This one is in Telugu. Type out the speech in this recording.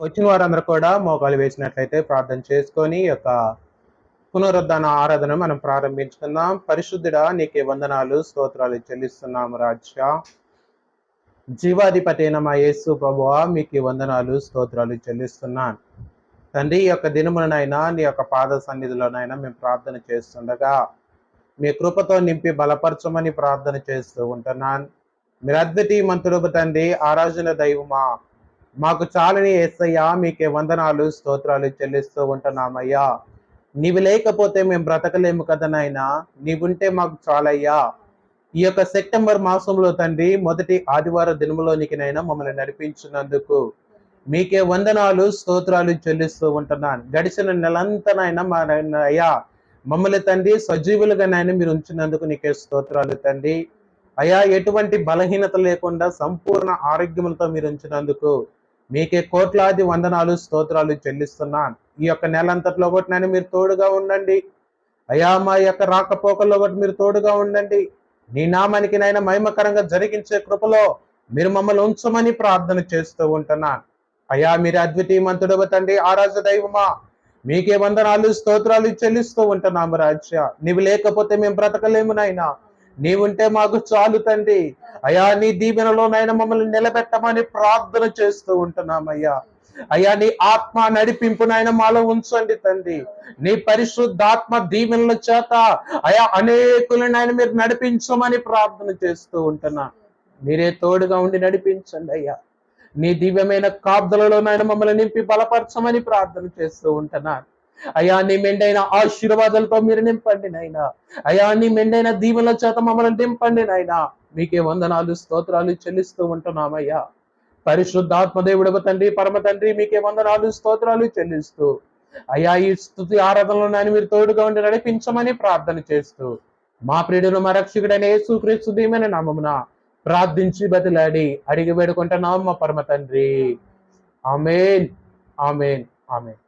వచ్చిన వారందరూ కూడా మోకాలు వేసినట్లయితే ప్రార్థన చేసుకొని ఈ యొక్క పునరుద్ధాన ఆరాధన మనం ప్రారంభించుకుందాం. పరిశుద్ధుడా, నీకే వందనాలు స్తోత్రాలు చెల్లిస్తున్నాము రాజ్య. జీవాధిపతి అయిన మా యేసు ప్రభువా, మీకు వందనాలు స్తోత్రాలు చెల్లిస్తున్నాను తండ్రి. ఈ యొక్క దినమునైనా నీ యొక్క పాద సన్నిధిలోనైనా మేము ప్రార్థన చేస్తుండగా మీ కృపతో నింపి బలపరచమని ప్రార్థన చేస్తూ ఉంటున్నాను. మీరు అద్వితీయమంతుడు తండ్రి, ఆరాధన దైవమా, మాకు చాలని యేసయ్యా, మీకే వందనాలు స్తోత్రాలు చెల్లిస్తూ ఉంటున్నామయ్యా. నీవు లేకపోతే మేము బ్రతకలేము కదా నాయనా, నీవుంటే మాకు చాలయ్యా. ఈ యొక్క సెప్టెంబర్ మాసంలో తండ్రి మొదటి ఆదివార దినములోనికి నైనా మమ్మల్ని నడిపించినందుకు మీకే వందనాలు స్తోత్రాలు చెల్లిస్తూ ఉంటున్నాను. గడిచిన నెలంతనైనా మా అయ్యా మమ్మల్ని తండ్రి సజీవులుగా నాయన మీరు ఉంచినందుకు నీకే స్తోత్రాలు తండ్రి. అయా ఎటువంటి బలహీనత లేకుండా సంపూర్ణ ఆరోగ్యములతో మీరు ఉంచినందుకు మీకే కోట్లాది వందనాలు స్తోత్రాలు చెల్లిస్తున్నాను. ఈ యొక్క నెల అంతట్లో ఒకటి నన్ను మీరు తోడుగా ఉండండి అయా. మా యొక్క రాకపోకల్లో ఒకటి మీరు తోడుగా ఉండండి. నీ నామానికి నైనా మహిమకరంగా జరిగించే కృపలో మీరు మమ్మల్ని ఉంచమని ప్రార్థన చేస్తూ ఉంటున్నాను అయా. మీరు అద్వితీయమంతుడు తండ్రి, ఆరాధ దైవమా, మీకే వందనాలు స్తోత్రాలు చెల్లిస్తూ ఉంటున్నాము రాజ్య. నీవు లేకపోతే మేము బ్రతకలేము నాయనా, నీవుంటే మాకు చాలు తండ్రి. అయా నీ దీవెనలోనైనా మమ్మల్ని నిలబెట్టమని ప్రార్థన చేస్తూ ఉంటున్నామయ్యా. అయ్యా నీ ఆత్మ నడిపింపునైనా మాలో ఉంచండి తండ్రి. నీ పరిశుద్ధాత్మ దీవెనల చేత అయా అనేకులనైనా మీరు నడిపించమని ప్రార్థన చేస్తూ ఉంటున్నా. మీరే తోడుగా ఉండి నడిపించండి అయ్యా. నీ దివ్యమైన కాపుదలలోనైనా మమ్మల్ని నింపి బలపరచమని ప్రార్థన చేస్తూ ఉంటున్నాను అయ్యా. నీ మెండైన ఆశీర్వాదాలతో మీరు నింపండి నాయనా. అయ్యా నీ మెండైన దీవెనల చేత మమ్మల్ని నింపండి నాయనా. మీకే వందనాలు స్తోత్రాలు చెల్లిస్తూ ఉంటున్నామయ్యా. పరిశుద్ధాత్మ దేవుడవ తండ్రి, పరమ తండ్రి, మీకే వందనాలు స్తోత్రాలు చెల్లిస్తూ అయ్యా ఈ స్తుతి ఆరాధనలో నాయన మీరు తోడుగా ఉండి నడిపించమని ప్రార్థన చేస్తూ మా ప్రియుడును మా రక్షకుడైన యేసుక్రీస్తు దీవెన నామమున ప్రార్థించి బతిలాడి అడిగి వేడుకుంటున్నాం మా పరమ తండ్రి. ఆమేన్, ఆమేన్, ఆమేన్.